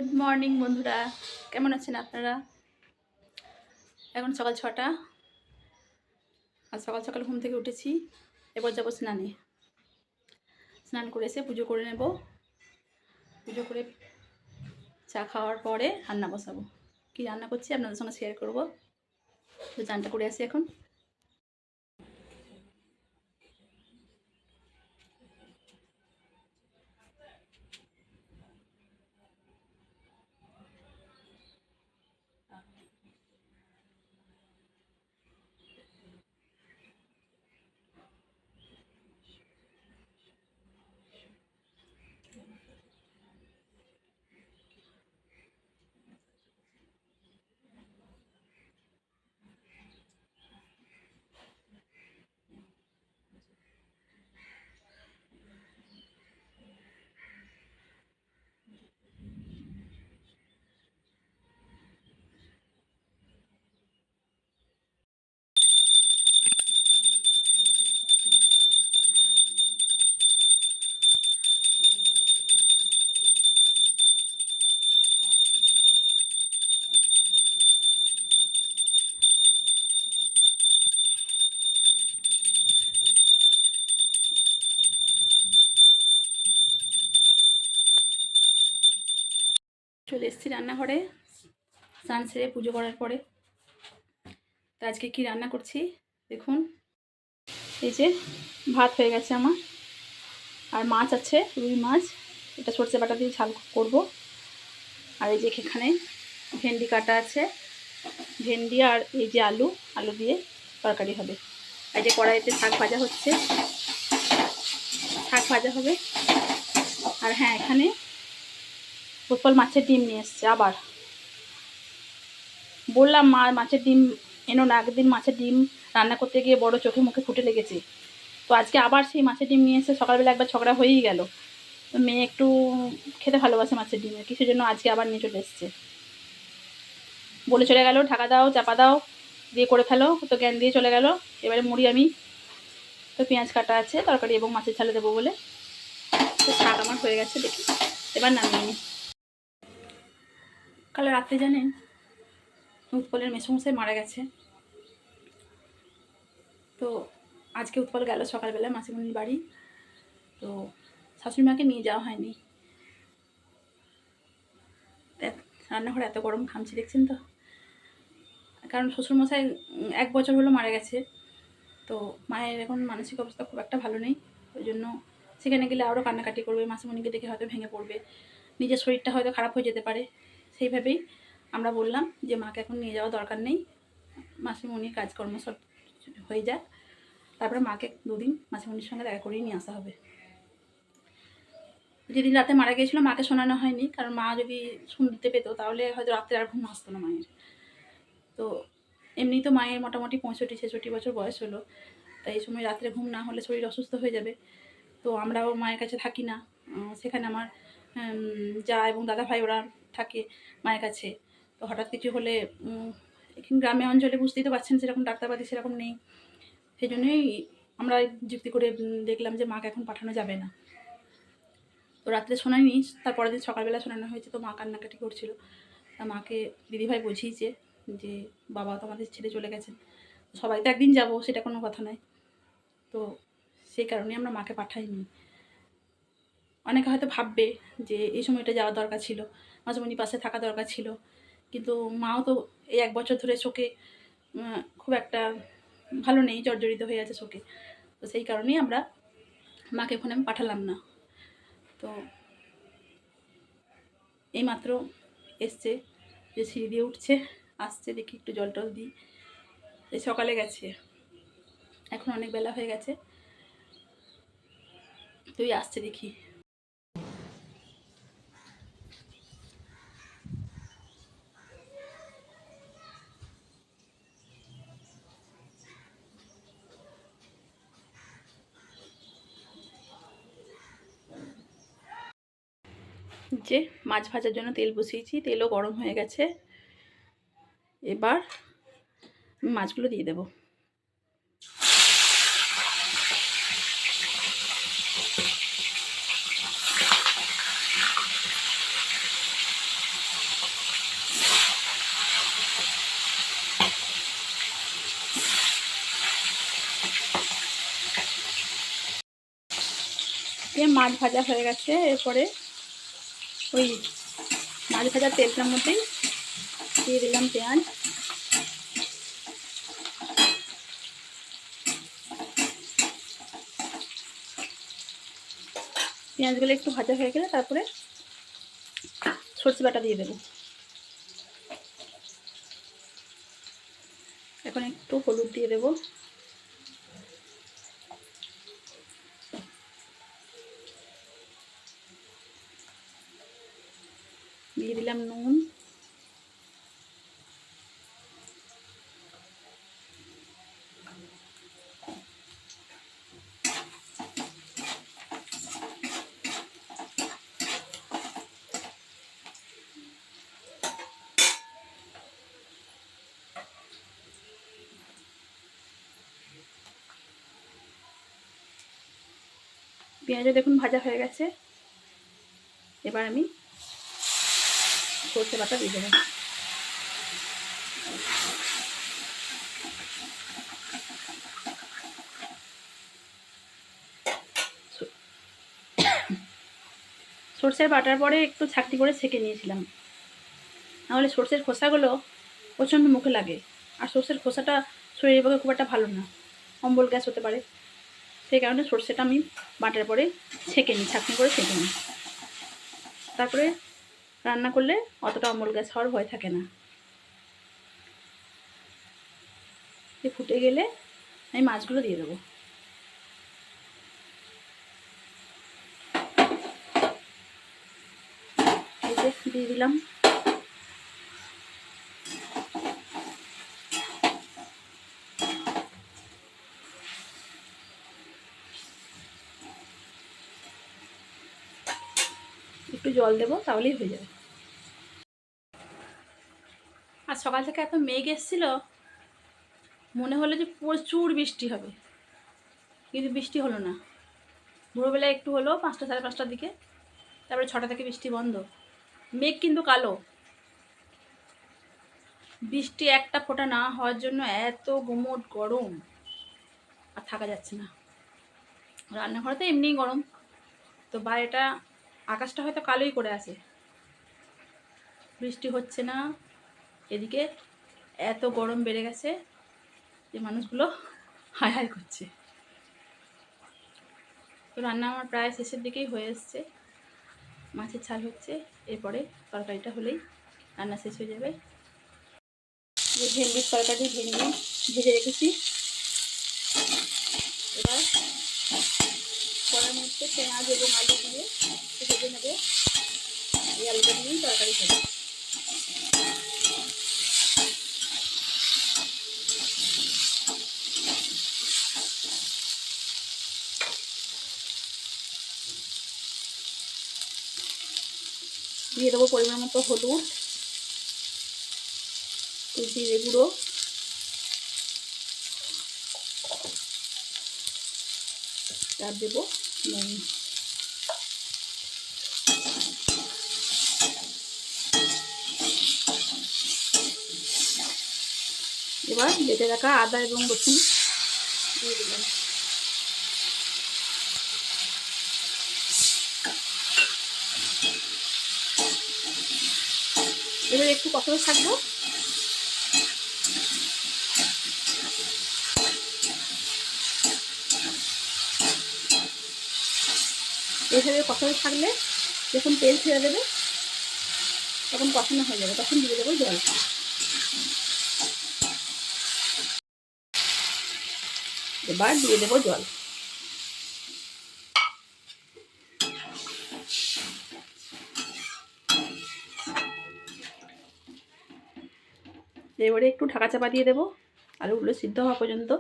Good morning বন্ধুরা, কেমন আছেন আপনারা? এখন সকাল 6টা। আর সকাল সকাল ঘুম থেকে উঠেছি। এবার যাবো স্নানে। স্নান করে এসে পুজো করে নেব। পুজো করে চা খাওয়ার পরে রান্না বসাবো। কি রান্না করছি আপনাদের সঙ্গে শেয়ার করব। তো চানটা করে আসি এখন। চলে এসেছি রান্নাঘরে স্নান সেরে পুজো করার পরে। তো আজকে কি রান্না করছি দেখুন। এই যে ভাত হয়ে গেছে আমার, আর মাছ আছে, রুই মাছ। এটা সরষে বাটা দিয়ে ঝাল করব। আর এই যে এখানে ভেন্ডি কাটা আছে, ভেন্ডি আর এই যে আলু দিয়ে তরকারি হবে। এই যে কড়াইতে শাক ভাজা হচ্ছে, শাক ভাজা হবে। আর হ্যাঁ, এখানে গোপাল মাছের ডিম নিয়ে এসছে। আবার বললাম মা মাছের ডিম এনো না, একদিন মাছের ডিম রান্না করতে গিয়ে বড় চোখে মুখে ফুটে লেগেছে। তো আজকে আবার সেই মাছের ডিম নিয়ে এসে সকালবেলা একবার ঝগড়া হয়েই গেল। তো মেয়ে একটু খেতে ভালোবাসে মাছের ডিমের, কিসের জন্য আজকে আবার নিয়ে চলে এসছে। বলে চলে গেল ঢাকা দাও, চাপা দাও, দিয়ে করে ফেলো। তো জ্ঞান দিয়ে চলে গেল। এবারে মুড়ি আমি তো পেঁয়াজ কাটা আছে তরকারি এবং মাছের ঝালে দেবো বলে। তো শাক আমার হয়ে গেছে, দেখি এবার নামিয়ে নিই। কাল রাত্রে জানেন উৎপলের মেসোমশাই মারা গেছে। তো আজকে উৎপল গেল সকালবেলা মাসিমণির বাড়ি। তো শাশুড়িমাকে নিয়ে যাওয়া হয়নি। রান্নাঘরে এত গরম ঘামছি দেখছেন তো। কারণ শ্বশুরমশাই 1 বছর হলো মারা গেছে। তো মায়ের এখন মানসিক অবস্থা খুব একটা ভালো নেই। ওই জন্য সেখানে গেলে আরও কান্নাকাটি করবে, মাসিমণিকে দেখে হয়তো ভেঙে পড়বে, নিজের শরীরটা হয়তো খারাপ হয়ে যেতে পারে। সেইভাবেই আমরা বললাম যে মাকে এখন নিয়ে যাওয়া দরকার নেই, মাসিমণির কাজকর্ম সব হয়ে যাক, তারপরে মাকে 2 দিন মাসিমণির সঙ্গে দেখা করিয়ে নিয়ে আসা হবে। যেদিন রাতে মারা গিয়েছিল মাকে শোনানো হয়নি, কারণ মা যদি শুনতে পেতো তাহলে হয়তো রাত্রে আর ঘুম আসতো না মায়ের। তো এমনি তো মায়ের মোটামুটি 65-66 বছর বয়স হলো। তাই এই সময় রাত্রে ঘুম না হলে শরীর অসুস্থ হয়ে যাবে। তো আমরাও মায়ের কাছে থাকি না। সেখানে আমার যা এবং দাদা ভাই ওরা থাকে মায়ের কাছে। তো হঠাৎ কিছু হলে গ্রামে অঞ্চলে বুঝতেই তো পারছেন সেরকম ডাক্তারপাতি সেরকম নেই। সেই জন্যই আমরা যুক্তি করে দেখলাম যে মাকে এখন পাঠানো যাবে না। তো রাত্রে শোনায়নি, তার পরের দিন সকালবেলা শোনানো হয়েছে। তো মা কান্নাকাটি করছিল। তা মাকে দিদিভাই বুঝিয়েছে যে বাবা তো আমাদের ছেড়ে চলে গেছেন, সবাই তো একদিন যাব, সেটা কোনো কথা নয়। তো সেই কারণে আমরা মাকে পাঠাইনি। অনেকে হয়তো ভাববে যে এই সময়টা যাওয়া দরকার ছিল, মাঝেমণি পাশে থাকা দরকার ছিল। কিন্তু মাও তো এই 1 বছর ধরে শোকে খুব একটা ভালো নেই, জর্জরিত হয়ে আছে শোকে। তো সেই কারণেই আমরা মাকে ওখানে পাঠালাম না। তো এইমাত্র এসছে, যে সিঁড়ি দিয়ে উঠছে, আসছে, দেখি একটু জল টল দিই। এই সকালে গেছে, এখন অনেক বেলা হয়ে গেছে। তুই আসছে দেখি। যে মাছ ভাজার জন্য তেল বসিয়েছি, তেলও গরম হয়ে গেছে। এবার মাছগুলো দিয়ে দেবো। এদিকে মাছ ভাজা হয়ে গেছে। এরপরে ওই মাছ ভাজার তেলটার মধ্যেই দিয়ে দিলাম পেঁয়াজ। পেঁয়াজগুলো একটু ভাজা হয়ে গেলে তারপরে সরষে বাটা দিয়ে দেবো। এখন একটু হলুদ দিয়ে দেবো, দিয়ে দিলাম নুন, পেঁয়াজও দেখুন ভাজা হয়ে গেছে। এবার আমি সরষে বাটা দিয়ে দেবো। সরষের বাটার পরে একটু ছাকনি করে ছেঁকে নিয়েছিলাম, নাহলে সরষের খোসাগুলো প্রচণ্ড মুখে লাগে, আর সরষের খোসাটা শরীরের পক্ষে খুব একটা ভালো না, অম্বল গ্যাস হতে পারে। সেই কারণে সরষেটা আমি বাটার পরে ছেঁকে নিই, ছাকনি করে ছেঁকে নিই। তারপরে রান্না করলে অতটা অম্বল গ্যাস হওয়ার ভয় থাকে না। ফুটে গেলে আমি মাছগুলো দিয়ে দেবো। এই যে দিয়ে দিলাম। একটু জল দেবো, তাহলেই হয়ে যাবে। আর সকাল থেকে এত মেঘ এসেছিল, মনে হলো যে প্রচুর বৃষ্টি হবে, কিন্তু বৃষ্টি হলো না। ভোরবেলায় একটু হলো 5টা সাড়ে 5টার দিকে, তারপরে 6টা থেকে বৃষ্টি বন্ধ। মেঘ কিন্তু কালো। বৃষ্টি একটা ফোঁটা না হওয়ার জন্য এত গুমোট গরম, আর থাকা যাচ্ছে না। রান্নাঘরে তো এমনিই গরম, তো বাইরেটা আকাশটা হয়তো কালোই করে আছে, বৃষ্টি হচ্ছে না। এদিকে এত গরম বেড়ে গেছে যে মানুষগুলো হায় হায় করছে। তো রান্না আমার প্রায় শেষের দিকেই হয়ে এসছে। মাছের ঝাল হচ্ছে, এরপরে তরকারিটা হলেই রান্না শেষ হয়ে যাবে। যে ভেন্ডির তরকারি, ভেন্ডি ভেজে রেখেছি। এবার কড়ার মধ্যে পেঁয়াজ এবং আলু দিয়ে ভেজে নেবে। এই আলুটা দিয়েই তরকারি খাবে। দিয়ে দেবো পরিমাণ মতো হলুদ, জিরে গুঁড়ো, আর দেবো নুন। এবার বেটে রাখা আদা এবং রসুন দিয়ে দিলাম। এবার একটু কষাতে থাকবো। এইভাবে কষাতে থাকলে যখন তেল ছেড়ে দেবে তখন কষানো হয়ে যাবে, তখন দিয়ে দেবো জল। এবার দিয়ে দেবো জল। এবারে একটু ঢাকা চাপা দিয়ে দেবো আলুগুলো সিদ্ধ হওয়া পর্যন্ত।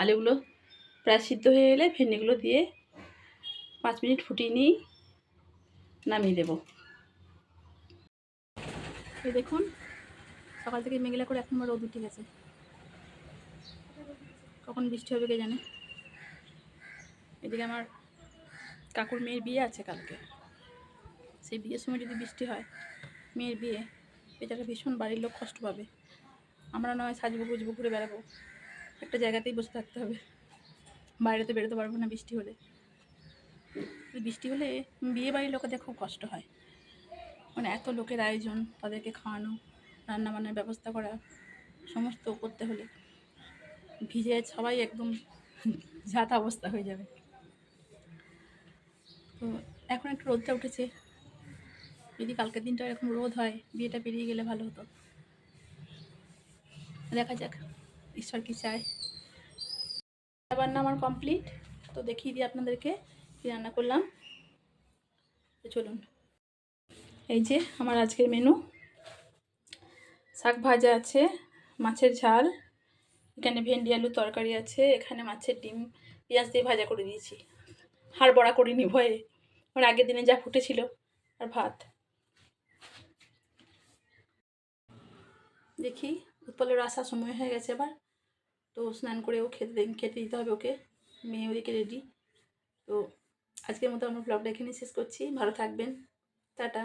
আলুগুলো প্রায় সিদ্ধ হয়ে গেলে ভেন্ডিগুলো দিয়ে 5 মিনিট ফুটিয়ে নিই, নামিয়ে দেবো। এই দেখুন, সকাল থেকে মেঘলা করে এখন রোদ উঠে গেছে। কখন বৃষ্টি হবে কে জানে। এদিকে আমার কাকুর মেয়ের বিয়ে আছে কালকে। সেই বিয়ের সময় যদি বৃষ্টি হয়, মেয়ের বিয়ে, বেচারা ভীষণ বাড়ির লোক কষ্ট পাবে। আমরা নয় সাজবো গুজবো ঘুরে বেড়াবো, একটা জায়গাতেই বসে থাকতে হবে, বাইরে তো বেরোতে পারবো না বৃষ্টি হলে। বৃষ্টি হলে বিয়ে বাড়ির লোকেদের খুব কষ্ট হয়, মানে এত লোকের আয়োজন, তাদেরকে খাওয়ানো, রান্না বান্নার ব্যবস্থা করা, সমস্ত করতে হলে ভিজে সবাই একদম যাতা অবস্থা হয়ে যাবে। তো এখন একটু রোদটা উঠেছে, যদি কালকের দিনটা এরকম রোদ হয় বিয়েটা পেরিয়ে গেলে ভালো হতো। দেখা যাক ঈশ্বর কি চায়। রান্না আমার কমপ্লিট, তো দেখিয়ে দিই আপনাদেরকে কী রান্না করলাম। তো চলুন, এই যে আমার আজকের মেনু। শাক ভাজা আছে, মাছের ঝাল, এখানে ভেন্ডি আলু তরকারি আছে, এখানে মাছের ডিম পেঁয়াজ দিয়ে ভাজা করে দিয়েছি, হাড় বড়া করিনি ভয়ে, আমার আগের দিনে যা ফুটেছিল, আর ভাত। দেখি উৎপলের আসার সময় হয়ে গেছে এবার, তো স্নান করে ও খেতে দিতে হবে ওকে, মেয়ে ওদিকে রেডি। তো আজকের মতো আমার ব্লগটা এখানে শেষ করছি, ভালো থাকবেন, টাটা।